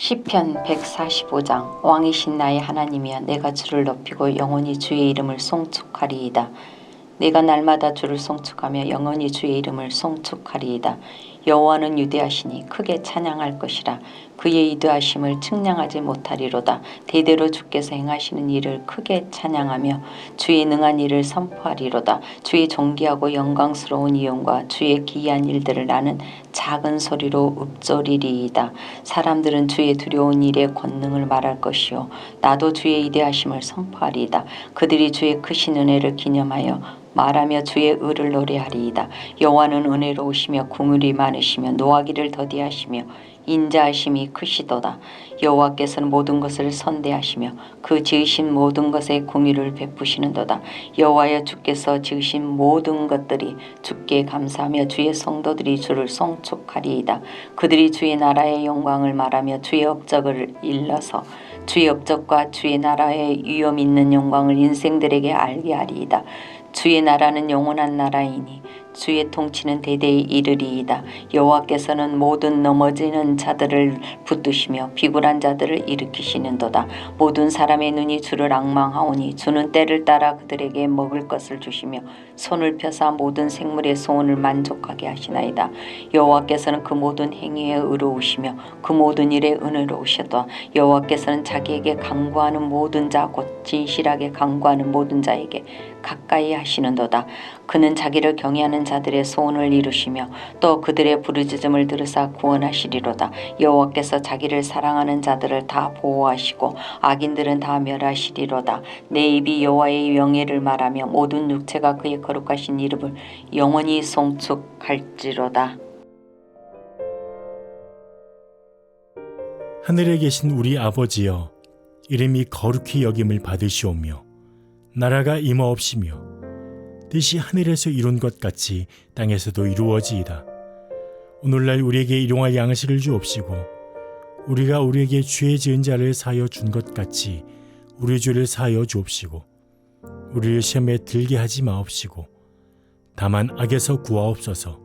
시편 145장. 왕이신 나의 하나님이여, 내가 주를 높이고 영원히 주의 이름을 송축하리이다. 내가 날마다 주를 송축하며 영원히 주의 이름을 송축하리이다. 여호와는 위대하시니 크게 찬양할 것이라. 그의 위대하심을 측량하지 못하리로다. 대대로 주께서 행하시는 일을 크게 찬양하며 주의 능한 일을 선포하리로다. 주의 존귀하고 영광스러운 이용과 주의 기이한 일들을 나는 작은 소리로 읊조리리이다. 사람들은 주의 두려운 일의 권능을 말할 것이요, 나도 주의 위대하심을 선포하리이다. 그들이 주의 크신 은혜를 기념하여 말하며 주의 의를 노래하리이다. 여호와는 은혜로우시며 긍휼이 많으시며 노하기를 더디하시며 인자하심이 크시도다. 여호와께서는 모든 것을 선대하시며 그 지으신 모든 것에 긍휼을 베푸시는도다. 여호와여, 주께서 지으신 모든 것들이 주께 감사하며 주의 성도들이 주를 송축하리이다. 그들이 주의 나라의 영광을 말하며 주의 업적을 일러서 주의 업적과 주의 나라의 위엄 있는 영광을 인생들에게 알게 하리이다. 주의 나라는 영원한 나라이니 주의 통치는 대대에 이르리이다. 여호와께서는 모든 넘어지는 자들을 붙드시며 비굴한 자들을 일으키시는도다. 모든 사람의 눈이 주를 앙망하오니 주는 때를 따라 그들에게 먹을 것을 주시며 손을 펴사 모든 생물의 소원을 만족하게 하시나이다. 여호와께서는 그 모든 행위에 의로우시며 그 모든 일에 은혜로우시도다. 여호와께서는 자기에게 간구하는 모든 자 곧 진실하게 간구하는 모든 자에게 가까이 하시는도다. 그는 자기를 경외하는 자들의 소원을 이루시며 또 그들의 부르짖음을 들으사 구원하시리로다. 여호와께서 자기를 사랑하는 자들을 다 보호하시고 악인들은 다 멸하시리로다. 내 입이 여호와의 영예를 말하며 모든 육체가 그의 거룩하신 이름을 영원히 송축할지로다. 하늘에 계신 우리 아버지여, 이름이 거룩히 여김을 받으시오며 나라가 임하옵시며 뜻이 하늘에서 이룬 것 같이 땅에서도 이루어지이다. 오늘날 우리에게 일용할 양식을 주옵시고 우리가 우리에게 죄 지은 자를 사하여 준 것 같이 우리 죄를 사하여 주옵시고 우리를 시험에 들게 하지 마옵시고 다만 악에서 구하옵소서.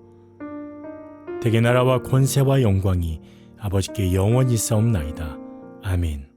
대개 나라와 권세와 영광이 아버지께 영원히 있사옵나이다. 아멘.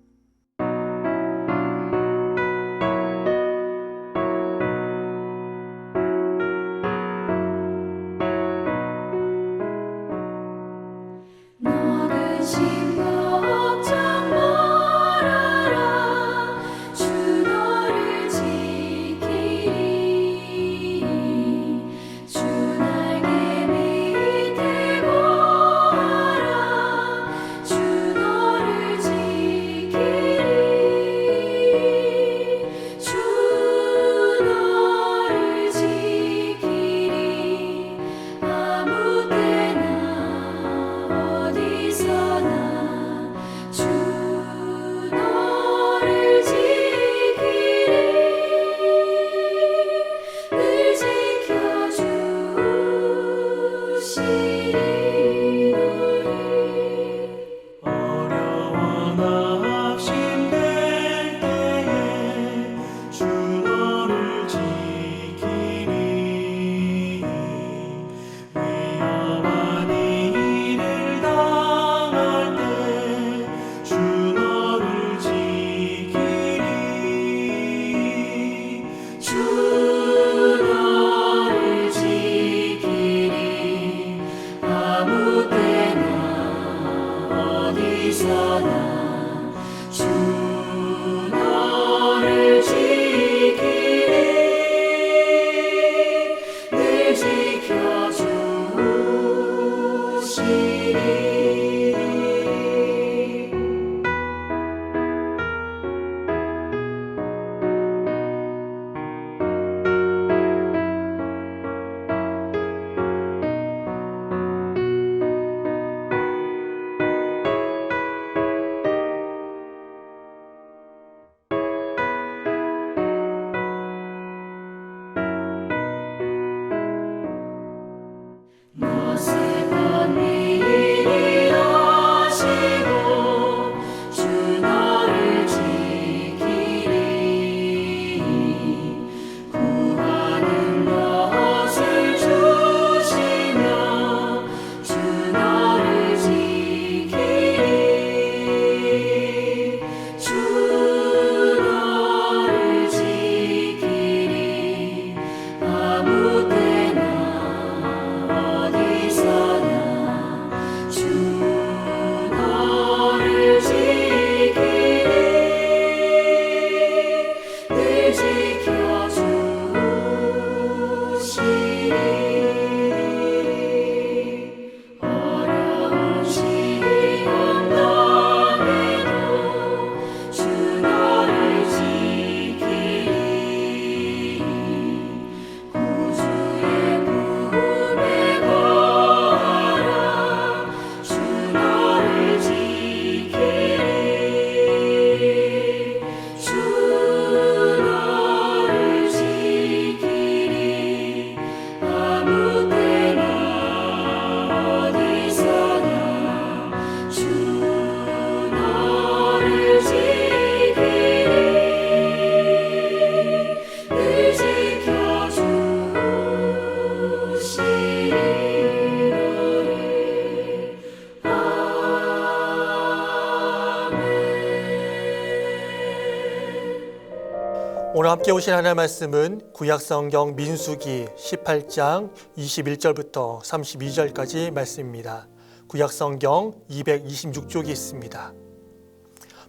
오늘 함께 오신 하나님의 말씀은 구약성경 민수기 18장 21절부터 32절까지 말씀입니다. 구약성경 226쪽이 있습니다.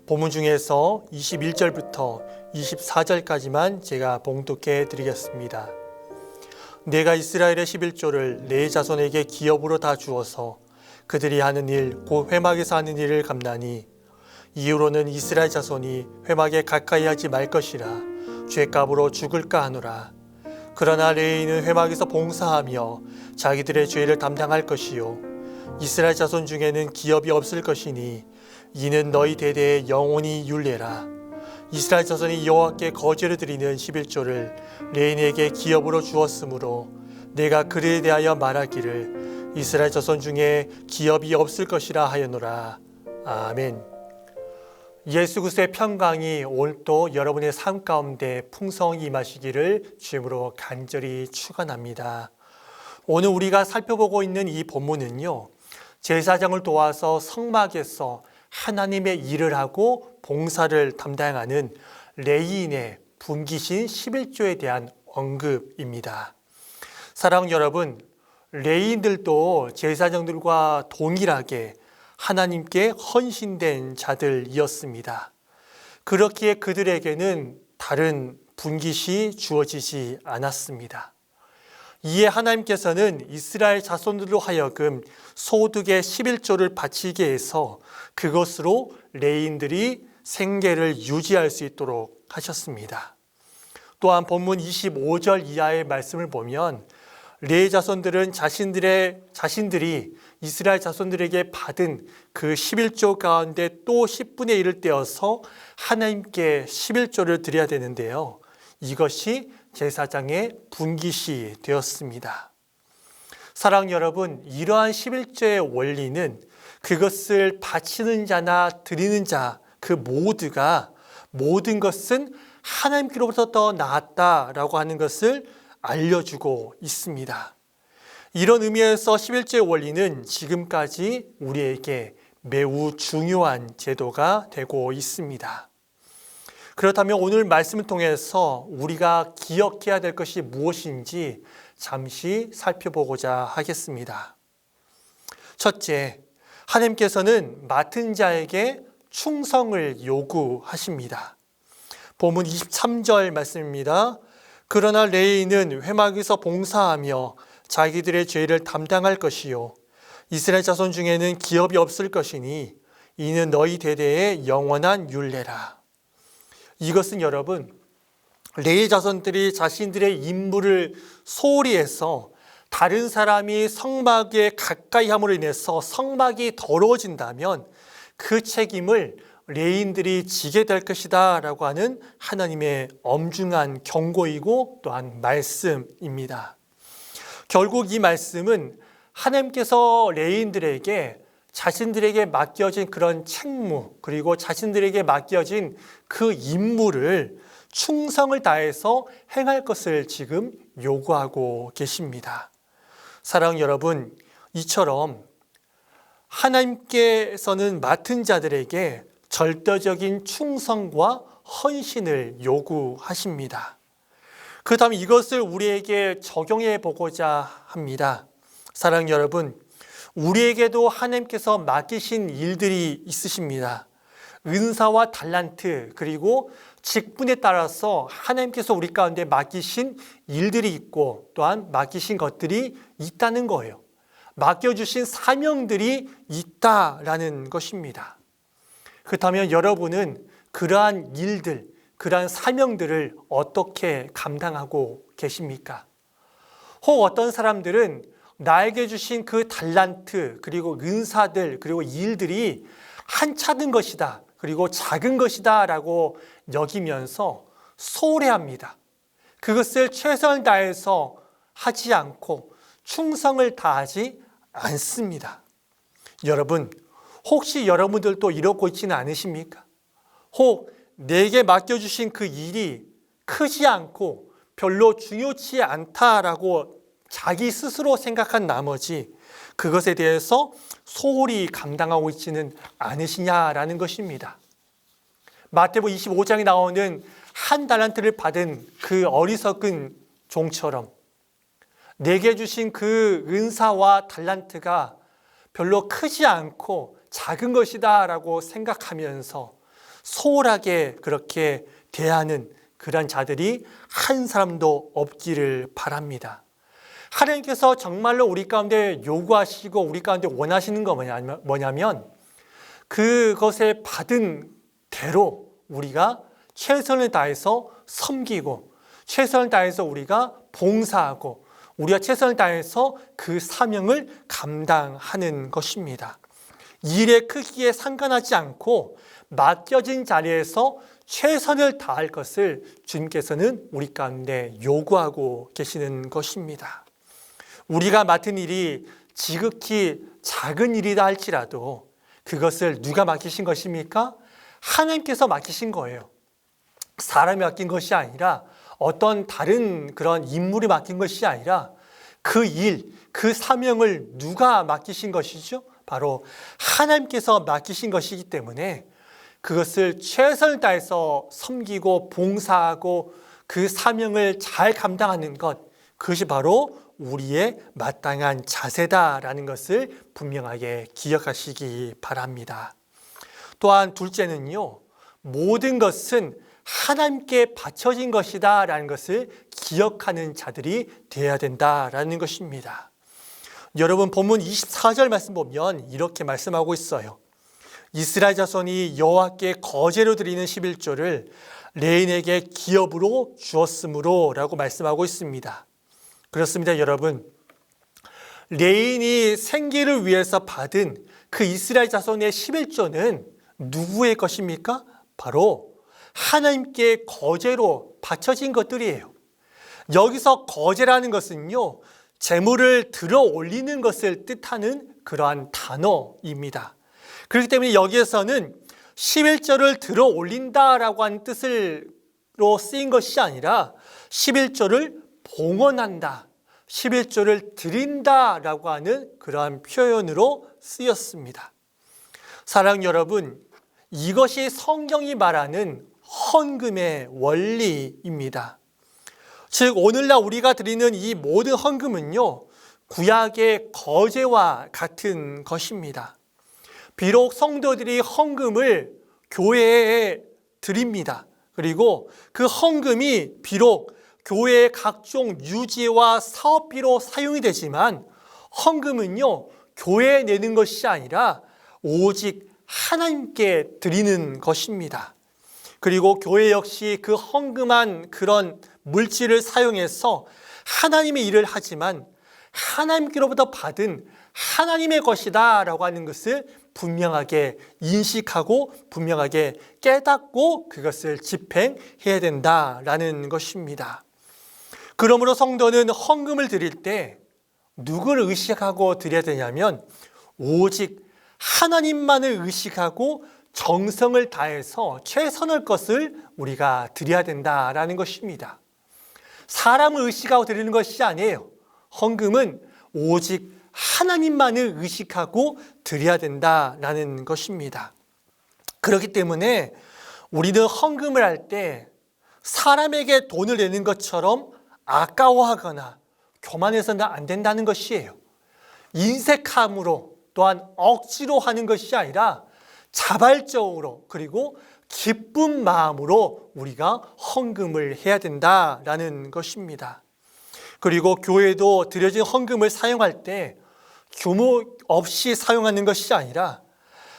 본문 중에서 21절부터 24절까지만 제가 봉독해 드리겠습니다. 내가 이스라엘의 11조를 내 자손에게 기업으로 다 주어서 그들이 하는 일, 곧 회막에서 하는 일을 감나니 이후로는 이스라엘 자손이 회막에 가까이 하지 말 것이라 죄값으로 죽을까 하노라. 그러나 레위인은 회막에서 봉사하며 자기들의 죄를 담당할 것이요 이스라엘 자손 중에는 기업이 없을 것이니 이는 너희 대대에 영원히 율례라. 이스라엘 자손이 여호와께 거제를 드리는 11조를 레위인에게 기업으로 주었으므로 내가 그들에 대하여 말하기를 이스라엘 자손 중에 기업이 없을 것이라 하였노라. 아멘. 예수 그리스도의 평강이 오늘도 여러분의 삶 가운데 풍성히 임하시기를 주님으로 간절히 축원합니다. 오늘 우리가 살펴보고 있는 이 본문은요, 제사장을 도와서 성막에서 하나님의 일을 하고 봉사를 담당하는 레위인의 분기신 11조에 대한 언급입니다. 사랑하는 여러분, 레위인들도 제사장들과 동일하게 하나님께 헌신된 자들이었습니다. 그렇기에 그들에게는 다른 분깃이 주어지지 않았습니다. 이에 하나님께서는 이스라엘 자손들로 하여금 소득의 11조를 바치게 해서 그것으로 레위인들이 생계를 유지할 수 있도록 하셨습니다. 또한 본문 25절 이하의 말씀을 보면 레위 자손들은 자신들이 이스라엘 자손들에게 받은 그 11조 가운데 또 10분의 1을 떼어서 하나님께 11조를 드려야 되는데요. 이것이 제사장의 분깃이 되었습니다. 사랑하는 여러분, 이러한 11조의 원리는 그것을 바치는 자나 드리는 자 그 모두가 모든 것은 하나님께로부터 더 나았다라고 하는 것을 알려주고 있습니다. 이런 의미에서 11조의 원리는 지금까지 우리에게 매우 중요한 제도가 되고 있습니다. 그렇다면 오늘 말씀을 통해서 우리가 기억해야 될 것이 무엇인지 잠시 살펴보고자 하겠습니다. 첫째, 하나님께서는 맡은 자에게 충성을 요구하십니다. 본문 23절 말씀입니다. 그러나 레위인은 회막에서 봉사하며 자기들의 죄를 담당할 것이요 이스라엘 자손 중에는 기업이 없을 것이니 이는 너희 대대의 영원한 율례라. 이것은 여러분, 레위 자손들이 자신들의 임무를 소홀히 해서 다른 사람이 성막에 가까이 함으로 인해서 성막이 더러워진다면 그 책임을 레위인들이 지게 될 것이다 라고 하는 하나님의 엄중한 경고이고 또한 말씀입니다. 결국 이 말씀은 하나님께서 레위인들에게 자신들에게 맡겨진 그런 책무 그리고 자신들에게 맡겨진 그 임무를 충성을 다해서 행할 것을 지금 요구하고 계십니다. 사랑하는 여러분, 이처럼 하나님께서는 맡은 자들에게 절대적인 충성과 헌신을 요구하십니다. 그렇다면 이것을 우리에게 적용해 보고자 합니다. 사랑하는 여러분, 우리에게도 하나님께서 맡기신 일들이 있으십니다. 은사와 달란트 그리고 직분에 따라서 하나님께서 우리 가운데 맡기신 일들이 있고 또한 맡기신 것들이 있다는 거예요. 맡겨주신 사명들이 있다라는 것입니다. 그렇다면 여러분은 그러한 일들, 그러한 사명들을 어떻게 감당하고 계십니까? 혹 어떤 사람들은 나에게 주신 그 달란트 그리고 은사들 그리고 일들이 한차든 것이다 그리고 작은 것이다 라고 여기면서 소홀해합니다. 그것을 최선을 다해서 하지 않고 충성을 다하지 않습니다. 여러분, 혹시 여러분들도 이러고 있지는 않으십니까? 혹 내게 맡겨주신 그 일이 크지 않고 별로 중요치 않다라고 자기 스스로 생각한 나머지 그것에 대해서 소홀히 감당하고 있지는 않으시냐라는 것입니다. 마태복음 25장에 나오는 한 달란트를 받은 그 어리석은 종처럼 내게 주신 그 은사와 달란트가 별로 크지 않고 작은 것이다 라고 생각하면서 소홀하게 그렇게 대하는 그런 자들이 한 사람도 없기를 바랍니다. 하나님께서 정말로 우리 가운데 요구하시고 우리 가운데 원하시는 거 뭐냐면 그것에 받은 대로 우리가 최선을 다해서 섬기고 최선을 다해서 우리가 봉사하고 우리가 최선을 다해서 그 사명을 감당하는 것입니다. 일의 크기에 상관하지 않고 맡겨진 자리에서 최선을 다할 것을 주님께서는 우리 가운데 요구하고 계시는 것입니다. 우리가 맡은 일이 지극히 작은 일이다 할지라도 그것을 누가 맡기신 것입니까? 하나님께서 맡기신 거예요. 사람이 맡긴 것이 아니라 어떤 다른 그런 인물이 맡긴 것이 아니라 그 일, 그 사명을 누가 맡기신 것이죠? 바로 하나님께서 맡기신 것이기 때문에 그것을 최선을 다해서 섬기고 봉사하고 그 사명을 잘 감당하는 것, 그것이 바로 우리의 마땅한 자세다라는 것을 분명하게 기억하시기 바랍니다. 또한 둘째는요, 모든 것은 하나님께 바쳐진 것이다 라는 것을 기억하는 자들이 되어야 된다라는 것입니다. 여러분 본문 24절 말씀 보면 이렇게 말씀하고 있어요. 이스라엘 자손이 여호와께 거제로 드리는 11조를 레인에게 기업으로 주었으므로 라고 말씀하고 있습니다. 그렇습니다, 여러분. 레인이 생계를 위해서 받은 그 이스라엘 자손의 11조는 누구의 것입니까? 바로 하나님께 거제로 바쳐진 것들이에요. 여기서 거제라는 것은요, 재물을 들어 올리는 것을 뜻하는 그러한 단어입니다. 그렇기 때문에 여기에서는 11조를 들어 올린다라고 하는 뜻으로 쓰인 것이 아니라 11조를 봉헌한다, 11조를 드린다라고 하는 그러한 표현으로 쓰였습니다. 사랑하는 여러분, 이것이 성경이 말하는 헌금의 원리입니다. 즉 오늘날 우리가 드리는 이 모든 헌금은요, 구약의 거제와 같은 것입니다. 비록 성도들이 헌금을 교회에 드립니다. 그리고 그 헌금이 비록 교회의 각종 유지와 사업비로 사용이 되지만 헌금은요, 교회에 내는 것이 아니라 오직 하나님께 드리는 것입니다. 그리고 교회 역시 그 헌금한 그런 물질을 사용해서 하나님의 일을 하지만 하나님께로부터 받은 하나님의 것이다 라고 하는 것을 분명하게 인식하고 분명하게 깨닫고 그것을 집행해야 된다라는 것입니다. 그러므로 성도는 헌금을 드릴 때 누구를 의식하고 드려야 되냐면 오직 하나님만을 의식하고 정성을 다해서 최선의 것을 우리가 드려야 된다라는 것입니다. 사람을 의식하고 드리는 것이 아니에요. 헌금은 오직 하나님만을 의식하고 드려야 된다라는 것입니다. 그렇기 때문에 우리는 헌금을 할 때 사람에게 돈을 내는 것처럼 아까워하거나 교만해서는 안 된다는 것이에요. 인색함으로 또한 억지로 하는 것이 아니라 자발적으로 그리고 기쁜 마음으로 우리가 헌금을 해야 된다라는 것입니다. 그리고 교회도 드려진 헌금을 사용할 때 규모 없이 사용하는 것이 아니라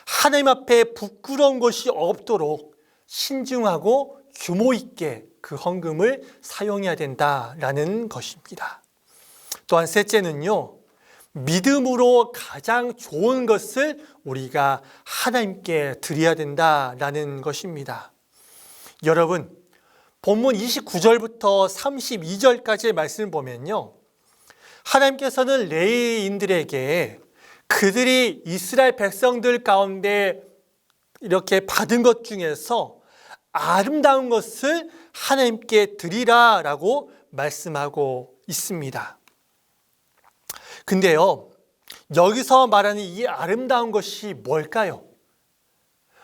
하나님 앞에 부끄러운 것이 없도록 신중하고 규모 있게 그 헌금을 사용해야 된다라는 것입니다. 또한 셋째는요, 믿음으로 가장 좋은 것을 우리가 하나님께 드려야 된다라는 것입니다. 여러분, 본문 29절부터 32절까지의 말씀을 보면요, 하나님께서는 레위인들에게 그들이 이스라엘 백성들 가운데 이렇게 받은 것 중에서 아름다운 것을 하나님께 드리라라고 말씀하고 있습니다. 근데요, 여기서 말하는 이 아름다운 것이 뭘까요?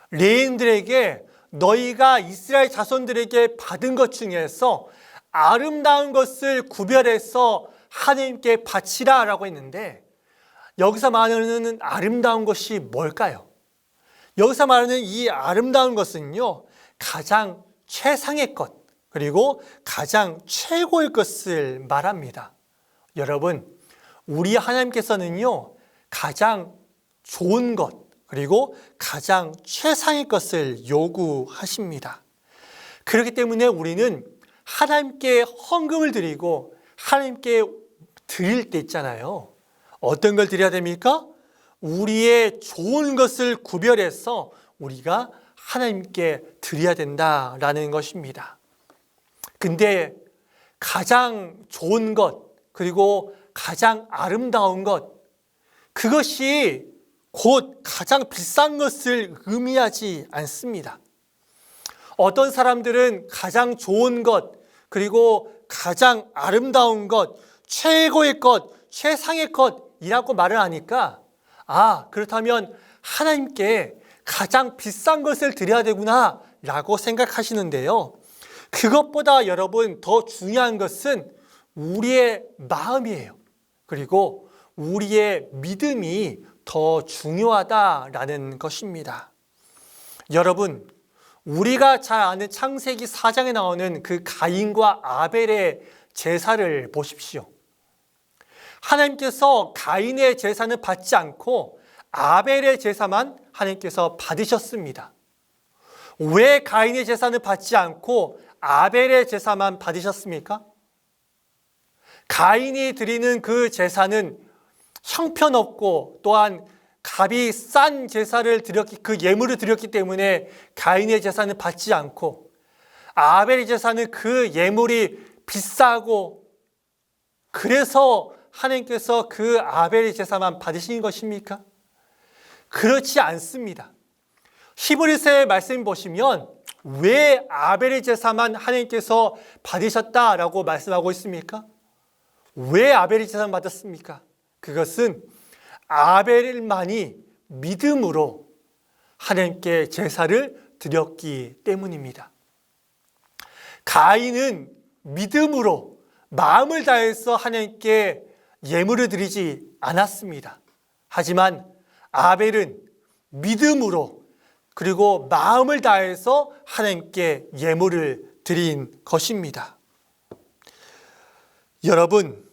레위인들에게 너희가 이스라엘 자손들에게 받은 것 중에서 아름다운 것을 구별해서 하나님께 바치라 라고 했는데, 여기서 말하는 아름다운 것이 뭘까요? 여기서 말하는 이 아름다운 것은요, 가장 최상의 것, 그리고 가장 최고의 것을 말합니다. 여러분, 우리 하나님께서는요, 가장 좋은 것, 그리고 가장 최상의 것을 요구하십니다. 그렇기 때문에 우리는 하나님께 헌금을 드리고 하나님께 드릴 때 있잖아요. 어떤 걸 드려야 됩니까? 우리의 좋은 것을 구별해서 우리가 하나님께 드려야 된다라는 것입니다. 근데 가장 좋은 것, 그리고 가장 아름다운 것, 그것이 곧 가장 비싼 것을 의미하지 않습니다. 어떤 사람들은 가장 좋은 것, 그리고 가장 아름다운 것, 최고의 것, 최상의 것이라고 말을 하니까, 그렇다면 하나님께 가장 비싼 것을 드려야 되구나 라고 생각하시는데요. 그것보다 여러분 더 중요한 것은 우리의 마음이에요. 그리고 우리의 믿음이 더 중요하다라는 것입니다. 여러분, 우리가 잘 아는 창세기 4장에 나오는 그 가인과 아벨의 제사를 보십시오. 하나님께서 가인의 제사는 받지 않고 아벨의 제사만 하나님께서 받으셨습니다. 왜 가인의 제사는 받지 않고 아벨의 제사만 받으셨습니까? 가인이 드리는 그 제사는 형편없고 또한 값이 싼 제사를 드렸기, 그 예물을 드렸기 때문에 가인의 제사는 받지 않고, 아벨의 제사는 그 예물이 비싸고 그래서 하나님께서 그 아벨의 제사만 받으신 것입니까? 그렇지 않습니다. 히브리서의 말씀 보시면 왜 아벨의 제사만 하나님께서 받으셨다라고 말씀하고 있습니까? 왜 아벨의 제사만 받았습니까? 그것은 아벨만이 믿음으로 하나님께 제사를 드렸기 때문입니다. 가인은 믿음으로 마음을 다해서 하나님께 예물을 드리지 않았습니다. 하지만 아벨은 믿음으로 그리고 마음을 다해서 하나님께 예물을 드린 것입니다. 여러분,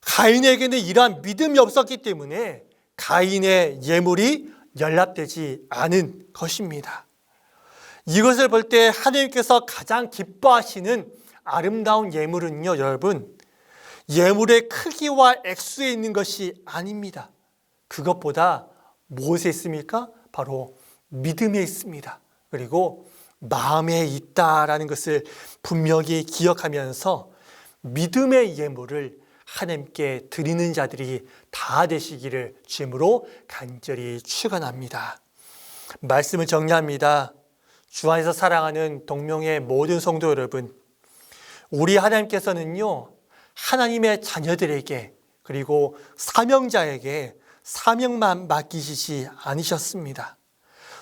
가인에게는 이러한 믿음이 없었기 때문에 가인의 예물이 연락되지 않은 것입니다. 이것을 볼 때 하나님께서 가장 기뻐하시는 아름다운 예물은요, 여러분, 예물의 크기와 액수에 있는 것이 아닙니다. 그것보다 무엇에 있습니까? 바로 믿음에 있습니다. 그리고 마음에 있다라는 것을 분명히 기억하면서 믿음의 예물을 하나님께 드리는 자들이 다 되시기를 주님으로 간절히 축원합니다. 말씀을 정리합니다. 주 안에서 사랑하는 동명의 모든 성도 여러분, 우리 하나님께서는요, 하나님의 자녀들에게 그리고 사명자에게 사명만 맡기시지 않으셨습니다.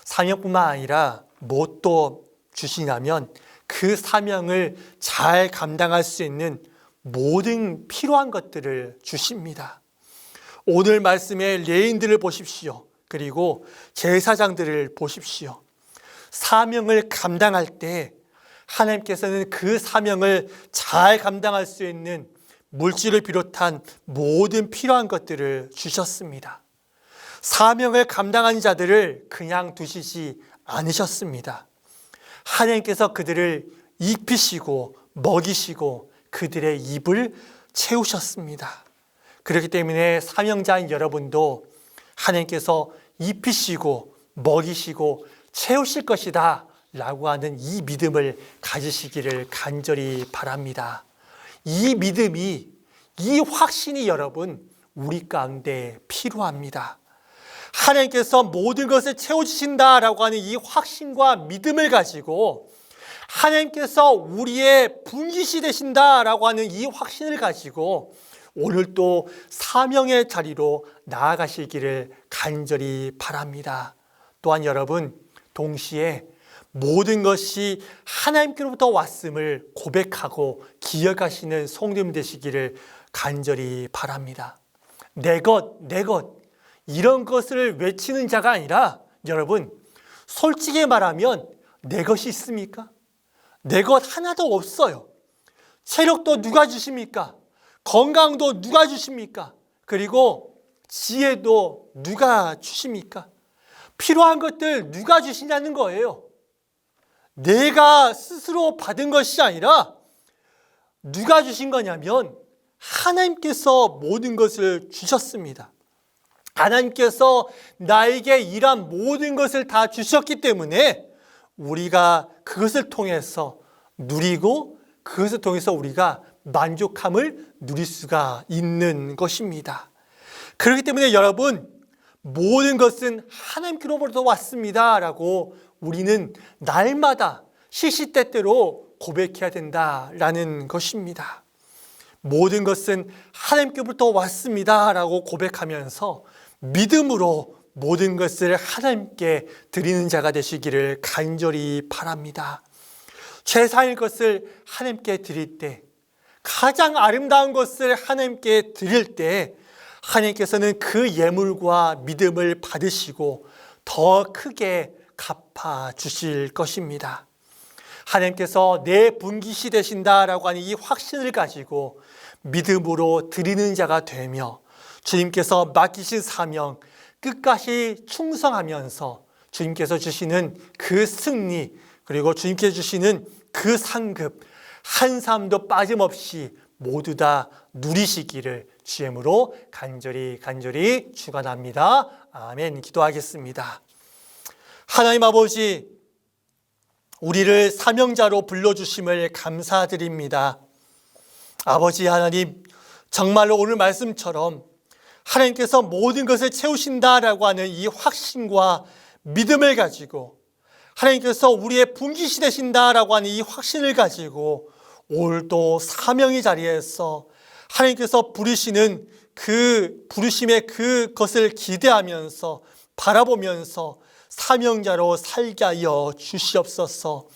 사명뿐만 아니라 무엇도 주시냐면 그 사명을 잘 감당할 수 있는 모든 필요한 것들을 주십니다. 오늘 말씀의 레인들을 보십시오. 그리고 제사장들을 보십시오. 사명을 감당할 때 하나님께서는 그 사명을 잘 감당할 수 있는 물질을 비롯한 모든 필요한 것들을 주셨습니다. 사명을 감당한 자들을 그냥 두시지 않으셨습니다. 하나님께서 그들을 입히시고 먹이시고 그들의 입을 채우셨습니다. 그렇기 때문에 사명자인 여러분도 하나님께서 입히시고 먹이시고 채우실 것이다 라고 하는 이 믿음을 가지시기를 간절히 바랍니다. 이 믿음이, 이 확신이 여러분 우리 가운데 필요합니다. 하나님께서 모든 것을 채워주신다라고 하는 이 확신과 믿음을 가지고 하나님께서 우리의 분깃이 되신다라고 하는 이 확신을 가지고 오늘 또 사명의 자리로 나아가시기를 간절히 바랍니다. 또한 여러분, 동시에 모든 것이 하나님께로부터 왔음을 고백하고 기억하시는 성도님 되시기를 간절히 바랍니다. 내 것, 내 것, 이런 것을 외치는 자가 아니라 여러분, 솔직히 말하면 내 것이 있습니까? 내 것 하나도 없어요. 체력도 누가 주십니까? 건강도 누가 주십니까? 그리고 지혜도 누가 주십니까? 필요한 것들 누가 주시냐는 거예요. 내가 스스로 받은 것이 아니라 누가 주신 거냐면 하나님께서 모든 것을 주셨습니다. 하나님께서 나에게 일한 모든 것을 다 주셨기 때문에 우리가 그것을 통해서 누리고 그것을 통해서 우리가 만족함을 누릴 수가 있는 것입니다. 그렇기 때문에 여러분, 모든 것은 하나님께로부터 왔습니다 라고 우리는 날마다 시시때때로 고백해야 된다라는 것입니다. 모든 것은 하나님께로부터 왔습니다 라고 고백하면서 믿음으로 모든 것을 하나님께 드리는 자가 되시기를 간절히 바랍니다. 최상의 것을 하나님께 드릴 때, 가장 아름다운 것을 하나님께 드릴 때 하나님께서는 그 예물과 믿음을 받으시고 더 크게 갚아 주실 것입니다. 하나님께서 내 분깃이 되신다라고 하는 이 확신을 가지고 믿음으로 드리는 자가 되며 주님께서 맡기신 사명 끝까지 충성하면서 주님께서 주시는 그 승리, 그리고 주님께서 주시는 그 상급 한 사람도 빠짐없이 모두 다 누리시기를 주임으로 간절히 축원합니다. 아멘. 기도하겠습니다. 하나님 아버지, 우리를 사명자로 불러주심을 감사드립니다. 아버지 하나님, 정말로 오늘 말씀처럼 하나님께서 모든 것을 채우신다라고 하는 이 확신과 믿음을 가지고 하나님께서 우리의 분깃이 되신다라고 하는 이 확신을 가지고 오늘도 사명의 자리에서 하나님께서 부르시는 그 부르심의 그것을 기대하면서 바라보면서 사명자로 살게 하여 주시옵소서.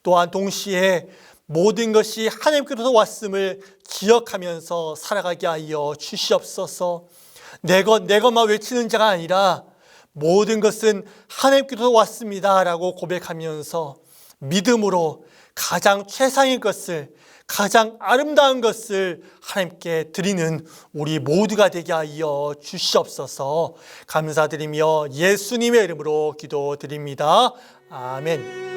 또한 동시에 모든 것이 하나님께로부터 왔음을 기억하면서 살아가게 하여 주시옵소서. 내 것만 외치는 자가 아니라 모든 것은 하나님께로부터 왔습니다 라고 고백하면서 믿음으로 가장 최상의 것을, 가장 아름다운 것을 하나님께 드리는 우리 모두가 되게 하여 주시옵소서. 감사드리며 예수님의 이름으로 기도드립니다. 아멘.